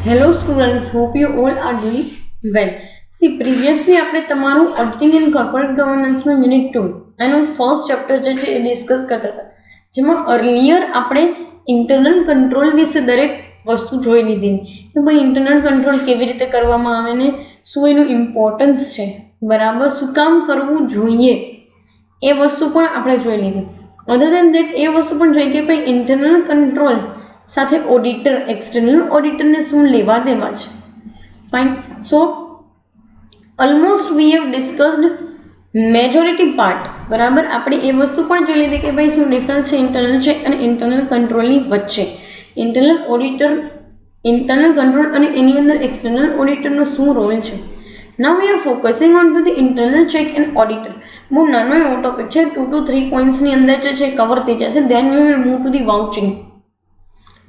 Hello students, hope you all are doing well. See, previously આપણે તમારું auditing and corporate ગવર્નન્સનો unit 2 એનું first chapter જે છે એ discuss કરતા હતા, જેમાં અર્લિયર આપણે ઇન્ટરનલ કંટ્રોલ વિશે દરેક વસ્તુ જોઈ લીધી કે ભાઈ ઇન્ટરનલ કંટ્રોલ કેવી રીતે કરવામાં આવે ને શું એનું ઇમ્પોર્ટન્સ છે, બરાબર, શું કામ કરવું જોઈએ એ વસ્તુ પણ આપણે જોઈ લીધી. અધર દેન દેટ એ વસ્તુ પણ જોઈ કે ભાઈ ઇન્ટરનલ કંટ્રોલ સાથે ઓડિટર, એક્સટર્નલ ઓડિટરને શું લેવા દેવા છે. Fine. So almost we have discussed majority part, બરાબર. આપણે એ વસ્તુ પણ જોઈ લીધી કે ભાઈ શું ડિફરન્સ છે ઇન્ટરનલ ચેક અને ઇન્ટરનલ કંટ્રોલની વચ્ચે, ઇન્ટરનલ ઓડિટર, ઇન્ટરનલ કંટ્રોલ અને એની અંદર એક્સટર્નલ ઓડિટરનો શું રોલ છે. Now we are focusing on to the internal check and auditor. બહુ નાનો એવો ટોપિક છે, 2 to 3 પોઈન્ટ્સની અંદર જે છે કવર થઈ જશે. Then we will move to the vouching,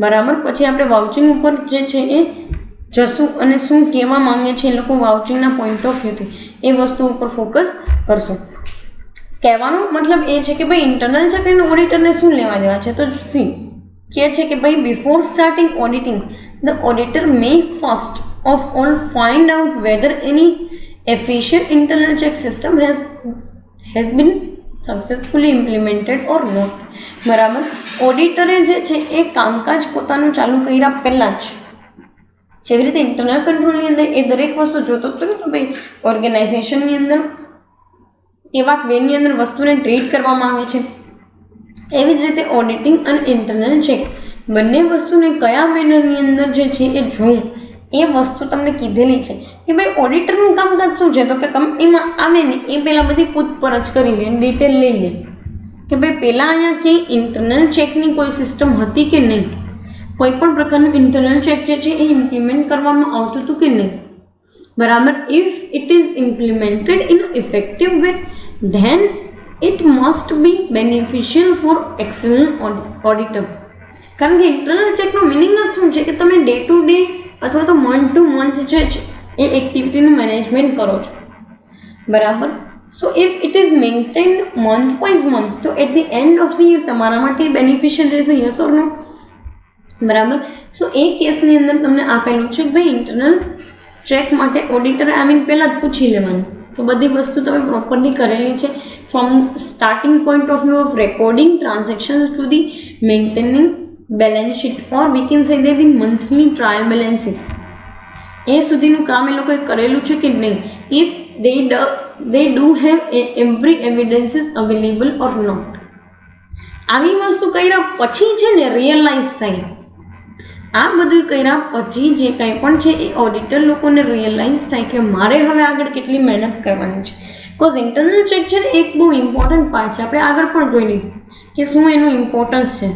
બરાબર. પછી આપણે વાઉચિંગ ઉપર જે છે એ જશું અને શું કહેવા માંગે છે એ લોકો વાઉચિંગના પોઈન્ટ ઓફ વ્યૂથી એ વસ્તુ ઉપર ફોકસ કરશું. કહેવાનો મતલબ એ છે કે ભાઈ ઇન્ટરનલ ચેક એન્ડ ઓડિટરને શું લેવા દેવા છે. તો સી કહે છે કે ભાઈ before starting auditing the auditor may first of all find out whether any efficient internal check system has been successfully implemented or not. બરાબર. ઓડિટરે જે છે એ કામકાજ પોતાનું ચાલુ કર્યા પહેલાં જ જેવી રીતે ઇન્ટરનલ કંટ્રોલની અંદર એ દરેક વસ્તુ જોતો હતો ને કે ભાઈ ઓર્ગેનાઇઝેશનની અંદર કેવા વેની અંદર વસ્તુને ટ્રીટ કરવામાં આવે છે, એવી જ રીતે ઓડિટિંગ અને ઇન્ટરનલ ચેક બંને વસ્તુને કયા મેનરની અંદર જે છે એ જોવું એ વસ્તુ તમને કીધેલી છે કે ભાઈ ઓડિટરનું કામકાજ શું છે. તો કે કંપનીમાં આવે ને એ પહેલાં બધી પૂછપરછ કરી લે, ડિટેલ લઈ લે કે ભાઈ પહેલાં અહીંયા ક્યાંય ઇન્ટરનલ ચેકની કોઈ સિસ્ટમ હતી કે નહીં, કોઈ પણ પ્રકારનું ઇન્ટરનલ ચેક જે છે એ ઇમ્પ્લિમેન્ટ કરવામાં આવતું હતું કે નહીં, બરાબર. If it is implemented in effective way then it must be beneficial for external auditor. કારણ કે ઇન્ટરનલ ચેકનો મિનિંગ જ શું છે કે તમે ડે ટુ ડે અથવા તો મંથ ટુ મંથ જે છે એ એક્ટિવિટીનું મેનેજમેન્ટ કરો છો, બરાબર. So if it is maintained month wise month તો at the end of the year તમારા માટે બેનિફિશિયલ રહેશે, યસ ઓર નો, બરાબર. સો એ કેસની અંદર તમને આપેલું છે કે ભાઈ ઇન્ટરનલ ચેક માટે ઓડિટરે આવીને પહેલાં જ પૂછી લેવાનું કે બધી વસ્તુ તમે પ્રોપરલી કરેલી છે, from starting point of view of recording transactions to the maintaining balance sheet or we can say the monthly trial balances, એ સુધીનું કામ એ લોકોએ કરેલું છે કે નહીં. If they do have every evidences available or not. આવી વસ્તુ કર્યા પછી છે ને રિયલાઇઝ થાય. આ બધું કર્યા પછી જે કંઈ પણ છે એ ઓડિટર લોકોને રિયલાઇઝ થાય કે મારે હવે આગળ કેટલી મહેનત કરવાની છે. કોઝ ઇન્ટરનલ ચેક છે ને એક બહુ ઇમ્પોર્ટન્ટ પાર્ટ છે, આપણે આગળ પણ જોઈ લીધું કે શું એનું ઇમ્પોર્ટન્સ છે,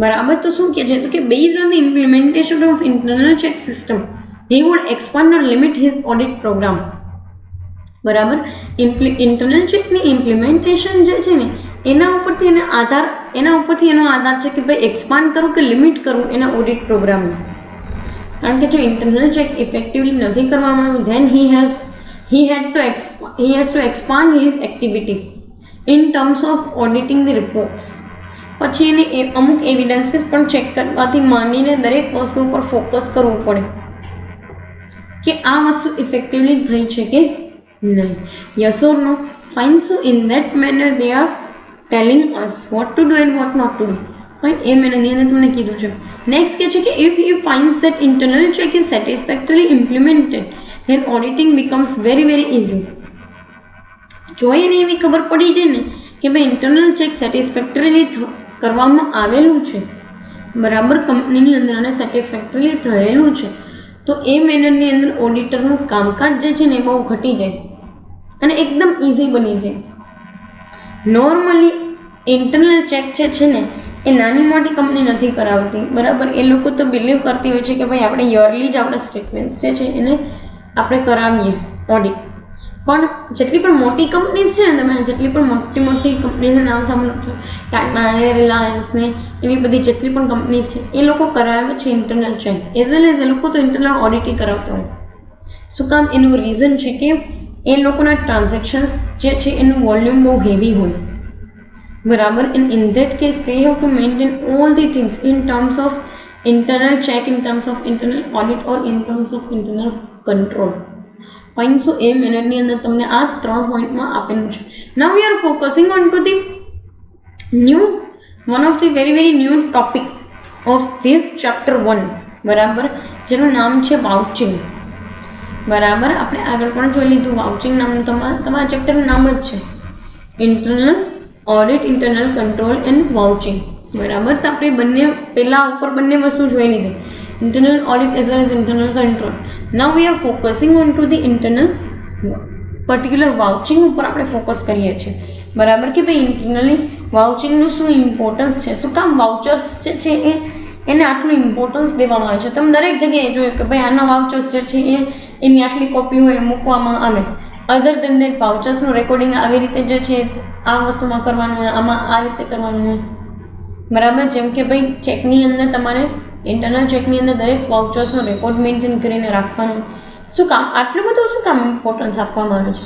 બરાબર. તો શું કહે છે તો કે based on the implementation of internal check system he would expand or limit his audit program, બરાબર. ઇન્ટરનલ ચેકની ઇમ્પ્લિમેન્ટેશન જે છે ને એના ઉપરથી એનો આધાર છે કે ભાઈ એક્સપાન્ડ કરવું કે લિમિટ કરવું એના ઓડિટ પ્રોગ્રામને. કારણ કે જો ઇન્ટરનલ ચેક ઇફેક્ટિવલી નથી કરવામાં આવ્યું than he has to expand his activity in terms of auditing the reports. પછી એને અમુક એવિડન્સીસ પણ ચેક કરવાથી માંડીને દરેક વસ્તુ પર ફોકસ કરવું પડે કે આ વસ્તુ ઇફેક્ટિવલી થઈ છે કે નહીં, yes or no. Fine. So in that manner they are telling us what to do and what not to do. Fine. એ મેનરની અંદર તમને કીધું છે. નેક્સ્ટ કે છે કે if you find that internal check is satisfactory implemented then auditing becomes very very easy. જો એને એવી ખબર પડી જાય ને કે ભાઈ ઇન્ટરનલ ચેક સેટિસ્ફેક્ટરીલી કરવામાં આવેલું છે, બરાબર, કંપનીની અંદર અને સેટિસ્ફેક્ટરીલી થયેલું છે, તો એ મેનરની અંદર ઓડિટરનું કામકાજ જે છે ને એ બહુ ઘટી જાય અને એકદમ ઇઝી બની જાય. નોર્મલી ઇન્ટરનલ ચેક જે છે ને એ નાની મોટી કંપની નથી કરાવતી, બરાબર. એ લોકો તો બિલીવ કરતી હોય છે કે ભાઈ આપણે યરલી જ આપણા સ્ટેટમેન્ટ્સ જે છે એને આપણે કરાવીએ ઓડિટ. પણ જેટલી પણ મોટી કંપનીઝ છે ને, તમે જેટલી પણ મોટી કંપનીઝનું નામ સાંભળો છો, ટાટાને, રિલાયન્સને, એવી બધી જેટલી પણ કંપનીઝ છે એ લોકો કરાવે છે internal check, as well as a લોકો તો ઇન્ટરનલ ઓડિટ કરાવતા હોય. શું કામ? એનું રીઝન છે કે એ લોકોના ટ્રાન્ઝેક્શન્સ જે છે એનું વોલ્યુમ બહુ હેવી હોય, બરાબર. In that case they have to maintain all the things in terms of internal check in terms of internal audit or in terms of internal control. Fine. So એ મેનરની અંદર તમને આ 3 પોઈન્ટમાં આપેલું છે. Now we are focusing on to the new one of the very new topic of this chapter 1, બરાબર, જેનું નામ છે વાઉચિંગ. બરાબર, આપણે આગળ પણ જોઈ લીધું. વાઉચિંગ નામ તમારા ચેપ્ટરનું નામ જ છે, internal audit, internal control and vouching. બરાબર, તો આપણે બંને પહેલાં ઉપર બંને વસ્તુ જોઈ લીધી, internal audit as well as internal control. Now we are focusing on to the internal particular vouching ઉપર આપણે ફોકસ કરીએ છીએ. બરાબર, કે ભાઈ ઇન્ટરનલી વાઉચિંગનું શું ઇમ્પોર્ટન્સ છે, શું કામ વાઉચર્સ જે છે એને આટલું ઇમ્પોર્ટન્સ દેવામાં આવે છે. તમે દરેક જગ્યાએ જોયું કે ભાઈ આના વાઉચર્સ જે છે એની આટલી કોપી હોય મૂકવામાં આવે. અધર દેન દેટ વાઉચર્સનું રેકોર્ડિંગ આવી રીતે જે છે આ વસ્તુમાં કરવાનું હોય, આમાં આ રીતે કરવાનું હોય. બરાબર, જેમ કે ભાઈ ચેકની અંદર તમારે ઇન્ટરનલ ચેકની અંદર દરેક વાઉચર્સનો રેકોર્ડ મેન્ટેન કરીને રાખવાનું. શું કામ આટલું બધું શું કામ ઇમ્પોર્ટન્સ આપવામાં આવે છે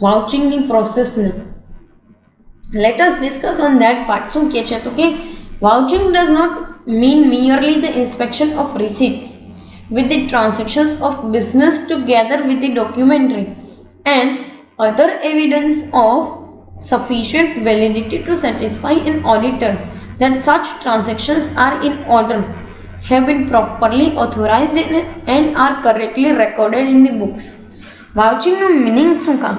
વાઉચિંગની પ્રોસેસને? Let us discuss on that part. શું કહે છે તો કે vouching does not mean merely the inspection of receipts with the transactions of business together with the documentary and other evidence of sufficient validity to satisfy an auditor that such transactions are in order, have been properly authorized and are correctly recorded in the books. વાઉચિંગનું meaning શું કામ?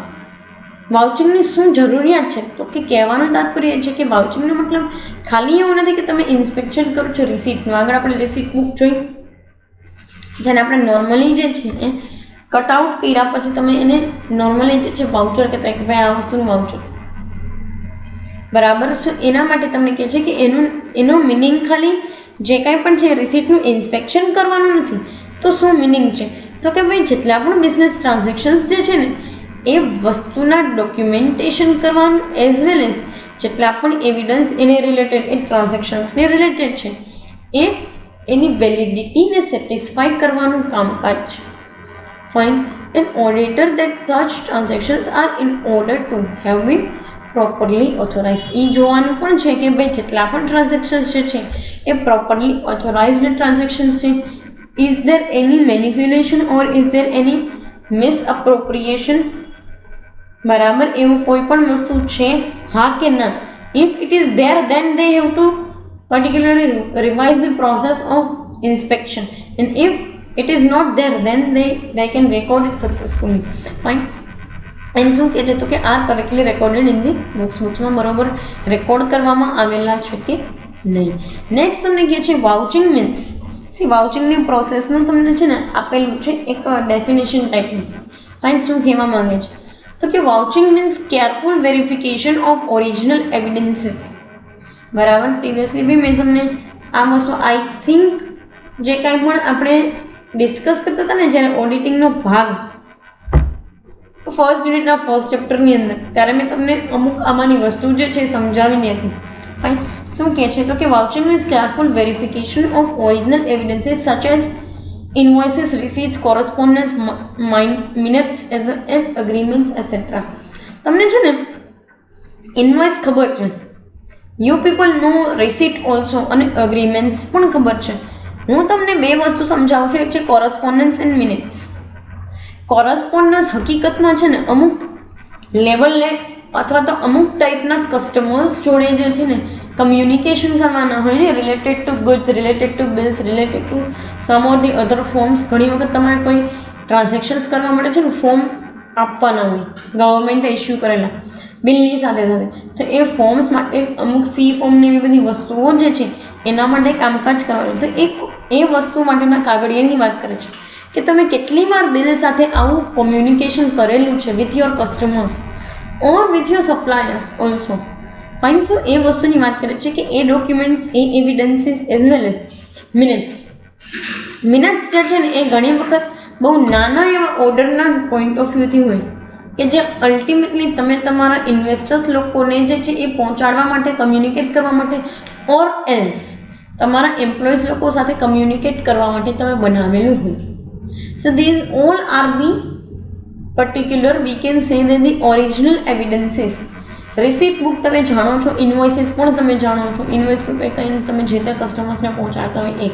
વાઉચિંગની શું જરૂરિયાત છે? તો કે કહેવાનો તાત્પર્ય છે કે વાઉચિંગનો મતલબ ખાલી એવું નથી કે તમે ઇન્સ્પેક્શન કરો છો રિસીટનું. આગળ આપણે રિસીટ બુક જોઈ, જેને આપણે નોર્મલી જે છે એ કટઆઉટ કર્યા પછી તમે એને નોર્મલી જે છે વાઉચર કહેતા કે ભાઈ આ વસ્તુનું વાઉચર. બરાબર, સો એના માટે તમને કહે છે કે એનો મિનિંગ ખાલી જે કાંઈ પણ છે રિસીટનું ઇન્સ્પેક્શન કરવાનું નથી. તો શું મિનિંગ છે? તો કે ભાઈ જેટલા પણ બિઝનેસ ટ્રાન્ઝેક્શન્સ જે છે ને એ વસ્તુના ડોક્યુમેન્ટેશન કરવાનું એઝ વેલ એઝ જેટલા પણ એવિડન્સ એને રિલેટેડ એ ટ્રાન્ઝેક્શન્સને રિલેટેડ છે એ એની વેલિડિટીને સેટિસ્ફાઈ કરવાનું કામકાજ છે. Fine. An auditor that such transactions are in order to have been properly authorise. એ જોવાનું પણ છે કે ભાઈ જેટલા પણ ટ્રાન્ઝેક્શન્સ જે છે એ પ્રોપરલી ઓથોરાઇઝડ ટ્રાન્ઝેક્શન્સ છે. Is there any manipulation or is there any misappropriation? બરાબર, એવું કોઈ પણ વસ્તુ છે હા કે ના? If it is there then they have to particularly revise the process of inspection and if it is not there then they can record it successfully. Fine. And શું કહે છે તો કે આ કરેક્ટલી રેકોર્ડેડ ઇન ધી બુક્સમાં બરાબર record કરવામાં આવેલા છે કે નહીં. નેક્સ્ટ તમને કહે છે વાઉચિંગ મીન્સ. વાઉચિંગની પ્રોસેસનું તમને છે ને આપેલું છે એક ડેફિનેશન ટાઈપનું. ફાઇન. શું કહેવા માંગે છે તો કે vouching means careful verification of original evidences. બરાબર, પ્રિવિયસલી બી મેં તમને આ વસ્તુ આઈ થિંક જે કાંઈ પણ આપણે ડિસ્કસ કરતા હતા ને જ્યારે ઓડિટિંગનો ભાગ ફર્સ્ટ યુનિટના ફર્સ્ટ ચેપ્ટરની અંદર, ત્યારે મેં તમને અમુક આમાંની વસ્તુ જે છે સમજાવીની હતી. ફાઇન. શું કહે છે તો કે vouching means careful verification of original evidences such as invoices, receipts, correspondence, minutes as agreements, etc. તમને છે ને ઇનવોઇસ ખબર છે, you people know receipt also, અને અગ્રીમેન્ટ્સ પણ ખબર છે. હું તમને બે વસ્તુ સમજાવું છું, એક છે કોરસ્પોન્ડન્સ એન્ડ મિનિટ્સ. કોરસ્પોન્ડન્સ હકીકતમાં છે ને અમુક લેવલે અથવા તો અમુક ટાઈપના કસ્ટમર્સ જોડે જે છે ને કમ્યુનિકેશન કરવાના હોય ને, related to goods, related to bills, related to some or the other forms. ઘણી વખત તમારે કોઈ ટ્રાન્ઝેક્શન્સ કરવા માટે છે ને ફોર્મ આપવાના હોય ગવર્મેન્ટે ઇસ્યુ કરેલા બિલની સાથે સાથે, તો એ ફોર્મ્સ માટે અમુક સી ફોર્મની એવી બધી વસ્તુઓ જે છે એના માટે કામકાજ કરવાનું. તો એ વસ્તુ માટેના કાગળિયાની વાત કરે છે કે તમે કેટલી વાર બિલ સાથે આવું કોમ્યુનિકેશન કરેલું છે with your customers or with your suppliers also. Fine. So એ વસ્તુની વાત કરે છે કે એ ડોક્યુમેન્ટ્સ, એ evidences as well as minutes જે છે ને એ ઘણી વખત બહુ નાના એવા ઓર્ડરના પોઈન્ટ ઓફ વ્યૂથી હોય કે જે અલ્ટિમેટલી તમે તમારા ઇન્વેસ્ટર્સ લોકોને જે છે એ પહોંચાડવા માટે, કમ્યુનિકેટ કરવા માટે ઓર એલ્સ તમારા એમ્પ્લોઈઝ લોકો સાથે કમ્યુનિકેટ કરવા માટે તમે બનાવેલું હોય. સો this all are the particular V can say that the original evidences. Receipt book તમે જાણો છો, ઇન્વોઇસીસ પણ તમે જાણો છો. ઇન્વોઇસ પર કંઈ તમે જે તે કસ્ટમર્સને પહોંચાડતા હોય એ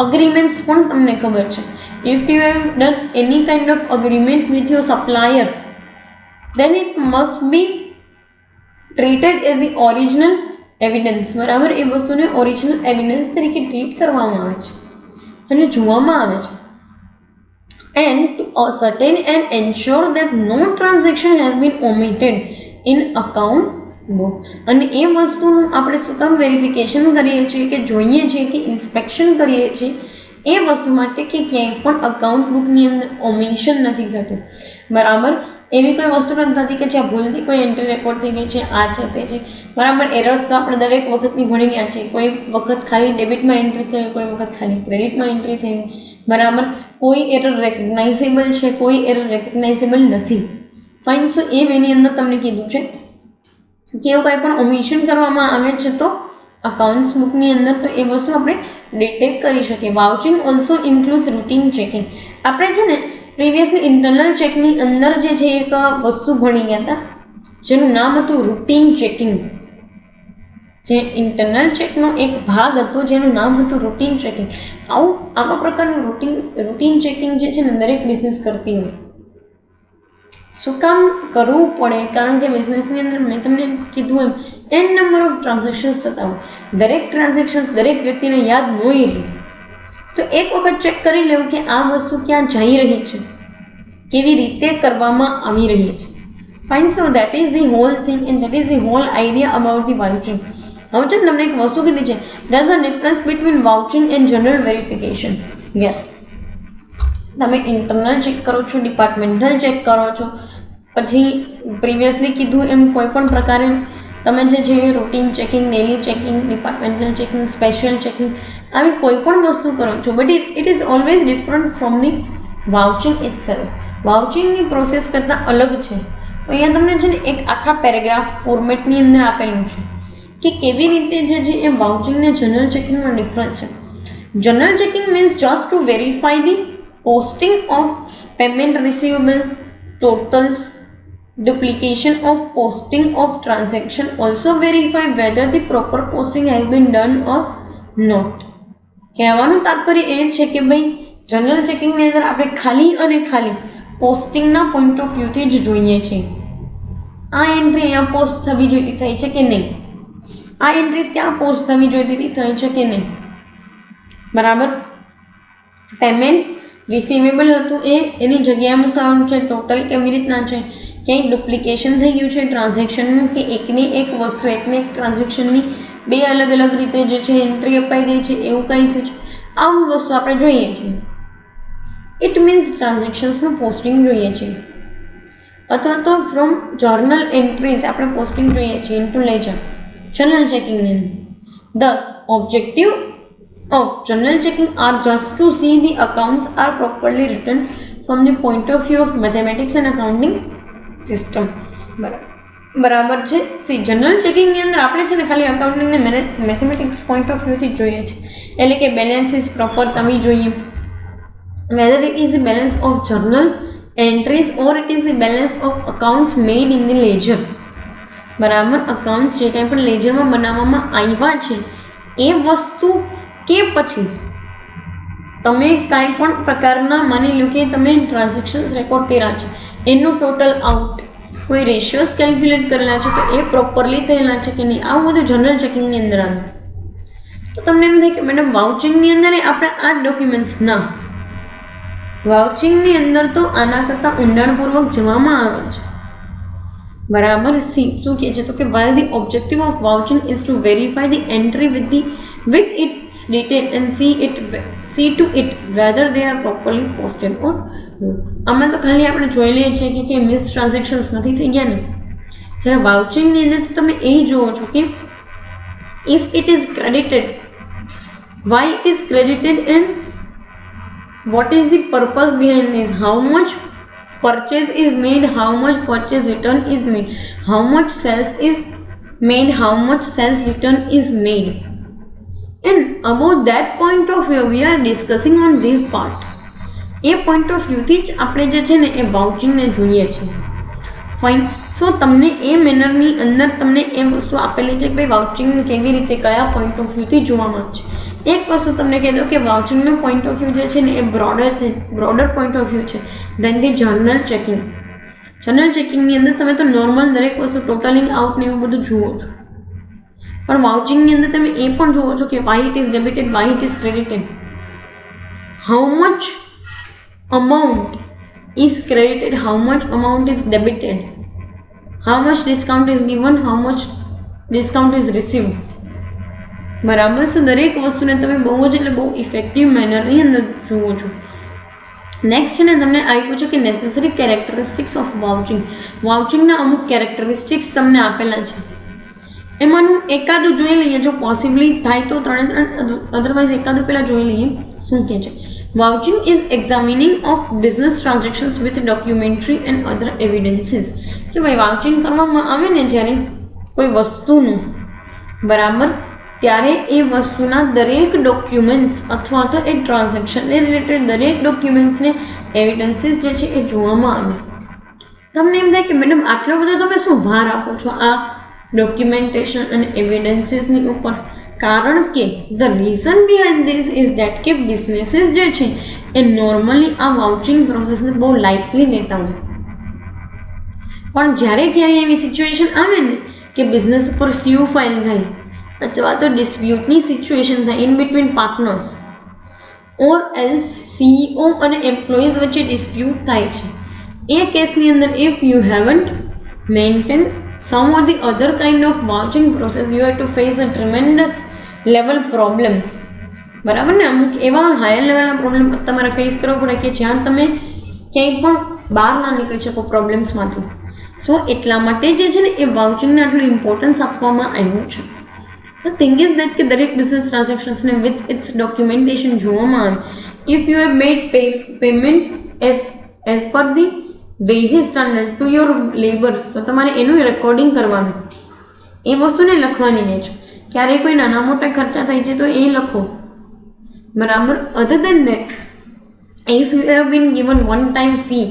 અગ્રીમેન્ટ્સ પણ તમને ખબર છે. If you have done any kind of agreement with your supplier, then it must be treated as the original evidence. બરાબર, એ વસ્તુને ઓરિજિનલ એવિડન્સ તરીકે ટ્રીટ કરવામાં આવે છે અને જોવામાં આવે છે. And to ascertain and ensure that no transaction has been omitted in account book. અને એ વસ્તુનું આપણે શું કામ વેરિફિકેશન કરીએ છીએ, કે જોઈએ છીએ, કે ઇન્સ્પેક્શન કરીએ છીએ એ વસ્તુ માટે કે ક્યાંય પણ અકાઉન્ટ બુકની અંદર ઓમિશન નથી થતું. બરાબર, એવી કોઈ વસ્તુ નથી થતી કે જ્યાં ભૂલથી કોઈ એન્ટ્રી રેકોર્ડ થઈ ગઈ છે, આ છે તે છે. બરાબર, એરર્સ તો આપણે દરેક વખતની ભણી ગયા છે. કોઈ વખત ખાલી ડેબિટમાં એન્ટ્રી થઈ, કોઈ વખત ખાલી ક્રેડિટમાં એન્ટ્રી થઈ. બરાબર, કોઈ એરર રેકગ્નાઇઝેબલ છે, કોઈ એરર રેકગ્નાઇઝેબલ નથી. ફાઇન. સો એ વેની અંદર તમને કીધું છે કે એવું કંઈ પણ ઓમિશન કરવામાં આવે છે તો અકાઉન્ટ્સ બુકની અંદર તો એ વસ્તુ આપણે ડિટેક્ટ કરી શકીએ. Vouching also ઇન્ક્લુઝ routine checking. આપણે છે ને પ્રીવિયસલી ઇન્ટરનલ ચેકની અંદર જે છે એક વસ્તુ ભણી ગયા હતા જેનું નામ હતું રૂટીન ચેકિંગ. જે ઇન્ટરનલ ચેકનો એક ભાગ હતો જેનું નામ હતું રૂટીન ચેકિંગ. આવા પ્રકારનું રૂટીન ચેકિંગ જે છે ને દરેક બિઝનેસ કરતી હોય. શું કામ કરવું પડે? કારણ કે બિઝનેસની અંદર મેં તમને કીધું એમ નંબર ઓફ ટ્રાન્ઝેક્શન્સ થતા હોય. દરેક ટ્રાન્ઝેક્શન્સ દરેક વ્યક્તિને યાદ ન રહે, તો એક વખત ચેક કરી લેવું કે આ વસ્તુ ક્યાં જઈ રહી છે, કેવી રીતે કરવામાં આવી રહી છે. Fine. So that is the whole thing and that is the whole idea about the vouching. હવે છે તમને એક વસ્તુ કીધી છે, there is a difference between vouching and general verification. Yes, તમે ઇન્ટરનલ ચેક કરો છો, ડિપાર્ટમેન્ટલ ચેક કરો છો, પછી પ્રીવિયસલી કીધું એમ કોઈ પણ પ્રકારે તમે જે છે routine checking, daily checking, departmental checking, special checking, આવી કોઈ પણ વસ્તુ કરો છો. But it is always different from the vouching itself. વાઉચિંગની પ્રોસેસ કરતાં અલગ છે. તો અહીંયા તમને છે ને એક આખા પેરેગ્રાફ ફોર્મેટની અંદર આપેલું છે કે કેવી રીતે જે છે એ વાઉચિંગ ને જનરલ ચેકિંગમાં ડિફરન્સ છે. General checking means just to verify the posting of payment receivable, totals, duplication of posting of transaction, also verify whether the proper posting has been done or not. કહેવાનું તાત્પર્ય એ છે કે ભાઈ general ચેકિંગની અંદર આપણે ખાલી અને ખાલી પોસ્ટિંગના પોઈન્ટ ઓફ વ્યૂથી જ જોઈએ છીએ. આ એન્ટ્રી અહીંયા પોસ્ટ થવી જોઈતી થઈ છે કે નહીં, આ એન્ટ્રી ત્યાં પોસ્ટ થવી જોઈતી થઈ છે કે નહીં. બરાબર, પેમેન્ટ રિસીવેબલ હતું એની જગ્યાએ મૂકવાનું છે, ટોટલ કેવી રીતના છે, ક્યાંય ડુપ્લિકેશન થઈ ગયું છે ટ્રાન્ઝેક્શનનું, કે એકની એક વસ્તુ એકની એક ટ્રાન્ઝેક્શનની બે અલગ અલગ રીતે જે છે એન્ટ્રી અપાઈ ગઈ છે, એવું કંઈ થયું છે. આવું વસ્તુ આપણે જોઈએ છીએ. ઇટ મીન્સ ટ્રાન્ઝેક્શન્સનું પોસ્ટિંગ જોઈએ છીએ, અથવા તો ફ્રોમ જર્નલ એન્ટ્રીઝ આપણે પોસ્ટિંગ જોઈએ છીએ ઇન્ટુ લેજર જનરલ ચેકિંગની અંદર. દસ objective of journal checking are just to see the accounts are properly written from the point of view of mathematics and accounting system. બરાબર છે. સી જનરલ ચેકિંગની અંદર આપણે છે ને ખાલી અકાઉન્ટિંગને મેથેમેટિક્સ પોઈન્ટ ઓફ વ્યૂથી જ જોઈએ છે. એટલે કે બેલેન્સ ઇઝ પ્રોપર થવી જોઈએ, weather it is the balance of journal entries or it is the balance of accounts made in the ledger. બરાબર, અકાઉન્ટ્સ જે કંઈ પણ લેજરમાં બનાવવામાં આવ્યા છે એ વસ્તુ, કે પછી તમે કાંઈ પણ પ્રકારના માની લો કે તમે ટ્રાન્ઝેક્શન્સ રેકોર્ડ કર્યા છે, એનું ટોટલ આઉટ, કોઈ રેશિયોઝ કેલ્ક્યુલેટ કરેલા છે તો એ પ્રોપરલી થયેલા છે કે નહીં, આવું બધું જનરલ ચેકિંગની અંદર આવે. તો તમને એમ થાય કે મેડમ વાઉચિંગની અંદર આપણે આ ડોક્યુમેન્ટ્સ ના, વાઉચિંગની અંદર તો આના કરતાં ઊંડાણપૂર્વક જવામાં આવે છે. બરાબર. સી શું કહે છે તો કે while the objective of vouching is to verify the entry with its detail and see to it whether they are properly posted or not. આમાં તો ખાલી આપણે જોઈ લઈએ છીએ કે મિસ ટ્રાન્ઝેક્શન્સ નથી થઈ ગયા ને. જ્યારે વાઉચિંગની અંદર તો તમે એ જુઓ છો કે if it is credited, why it is credited and what is the purpose behind this, how much purchase is made, how much purchase return is made, how much sales is made, how much sales return is made, and about that point of view we are discussing on this part. એ point of વ્યૂથી જ આપણે જે છે ને એ વાઉચિંગને જોઈએ છીએ. Fine. સો તમને એ મેનરની અંદર તમને એ વસ્તુ આપેલી છે કે ભાઈ વાઉચિંગને કેવી રીતે કયા પોઈન્ટ ઓફ વ્યૂથી જોવામાં આવે છે. એક વસ્તુ તમને કહી દો કે વાઉચિંગનો પોઈન્ટ ઓફ વ્યૂ જે છે ને એ બ્રોડર પોઈન્ટ ઓફ વ્યૂ છે દેન ધી જર્નલ ચેકિંગ. જર્નલ ચેકિંગની અંદર તમે તો નોર્મલ દરેક વસ્તુ ટોટલિંગ આઉટ ને એવું બધું જુઓ છો, પણ વાઉચિંગની અંદર તમે એ પણ જુઓ છો કે why it is debited, why it is credited, how much amount is credited, how much amount is debited, how much discount is given, how much discount is received. બરાબર. સો દરેક વસ્તુને તમે બહુ જ એટલે બહુ ઇફેક્ટિવ મેનરની અંદર જુઓ છો. નેક્સ્ટ છે ને તમને આપ્યું છે કે નેસેસરી કેરેક્ટરિસ્ટિક્સ ઓફ વાઉચિંગ. વાઉચિંગના અમુક કેરેક્ટરિસ્ટિક્સ તમને આપેલા છે, એમાંનું એકાદું જોઈ લઈએ જો પોસિબલી થાય તો, ત્રણે અધરવાઇઝ એકાદું પહેલાં જોઈ લઈએ શું કહે છે. Vouching is examining of business transactions with documentary and other evidences. કે ભાઈ વાઉચિંગ કરવામાં આવે ને જ્યારે કોઈ વસ્તુનું, બરાબર, ત્યારે એ વસ્તુના દરેક ડોક્યુમેન્ટ્સ અથવા તો એ ટ્રાન્ઝેક્શનને રિલેટેડ દરેક ડોક્યુમેન્ટ્સને એવિડન્સીસ જે છે એ જોવામાં આવે. તમને એમ થાય કે મેડમ આટલો બધો તમે શું ભાર આપો છો આ ડોક્યુમેન્ટેશન અને એવિડન્સીસની ઉપર? કારણ કે the reason behind this is that કે બિઝનેસીસ જે છે એ નોર્મલી આ વાઉચિંગ પ્રોસેસને બહુ લાઇટલી લેતા હોય, પણ જ્યારે ક્યારે એવી સિચ્યુએશન આવે ને કે બિઝનેસ ઉપર સ્યુ ફાઇલ થાય અથવા તો ડિસ્પ્યુટની સિચ્યુએશન થાય in between partners or else CEO અને એમ્પ્લોઈઝ વચ્ચે ડિસ્પ્યુટ થાય છે, એ કેસની અંદર if you haven't maintain some or the other kind of vouching process, you have to face a tremendous level problems. બરાબર ને? અમુક એવા હાયર લેવલના પ્રોબ્લેમ તમારે ફેસ કરવો પડે કે જ્યાં તમે ક્યાંય પણ બહાર ના નીકળી શકો પ્રોબ્લેમ્સમાંથી. સો એટલા માટે જે છે ને એ વાઉચિંગને આટલું ઇમ્પોર્ટન્સ આપવામાં આવ્યું છે. ધ થિંગ ઇઝ દેટ કે દરેક બિઝનેસ ટ્રાન્ઝેક્શન્સને વિથ ઇટ્સ ડોક્યુમેન્ટેશન જોવામાં આવે. If you have made payment as per the veggies standard to your labours, તો તમારે એનું રેકોર્ડિંગ કરવાનું, એ વસ્તુને લખવાની રહે છે. ક્યારેય કોઈ નાના મોટા ખર્ચા થાય છે તો એ લખો, બરાબર. Other than that if you have been given one time fee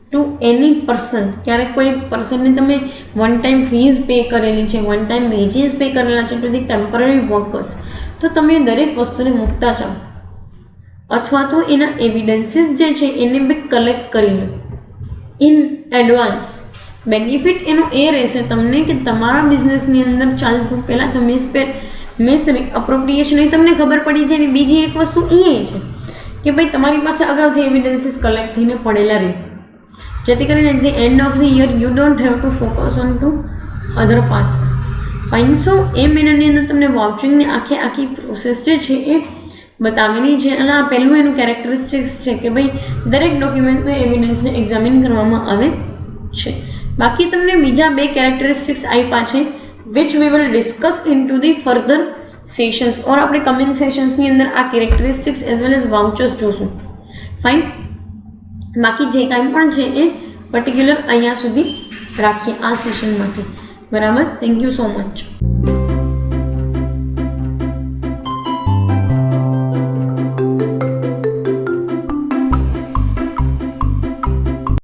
to any person, ક્યારેક કોઈ પર્સનને તમે વન ટાઈમ ફીઝ પે કરેલી છે, વન ટાઈમ વેજીસ પે કરેલા છે ટુ ધી ટેમ્પરરી વર્કર્સ, તો તમે દરેક વસ્તુને મૂકતા જાઓ અથવા તો એના એવિડન્સીસ જે છે એને બી કલેક્ટ કરી લો ઇન એડવાન્સ. બેનિફિટ એનો એ રહેશે તમને કે તમારા બિઝનેસની અંદર ચાલતું પહેલાં તો મિસ અપ્રોપ્રિએશન એ તમને ખબર પડી જાય. અને બીજી એક વસ્તુ એ છે કે ભાઈ તમારી પાસે અગાઉથી એવિડન્સીસ કલેક્ટ થઈને પડેલા રહે, જેથી કરીને at the end of the year you don't have to focus on to other parts. Fine. So એ મહિનાની અંદર તમને વાઉચિંગની આખી પ્રોસેસ જે છે એ બતાવેલી છે. અને આ પહેલું એનું કેરેક્ટરિસ્ટિક્સ છે કે ભાઈ દરેક ડોક્યુમેન્ટને એવિડન્સને એક્ઝામિન કરવામાં આવે છે. બાકી તમને બીજા બે કેરેક્ટરિસ્ટિક્સ આપ્યા છે which we will discuss in to the further sessions or આપણે કમિંગ સેશન્સની અંદર આ characteristics as well as vouchers જોશું. ફાઇન. બાકી જે કાંઈ પણ છે એ પર્ટિક્યુલર અહીંયા સુધી રાખીએ આ સેશન માટે. બરાબર. Thank you so much.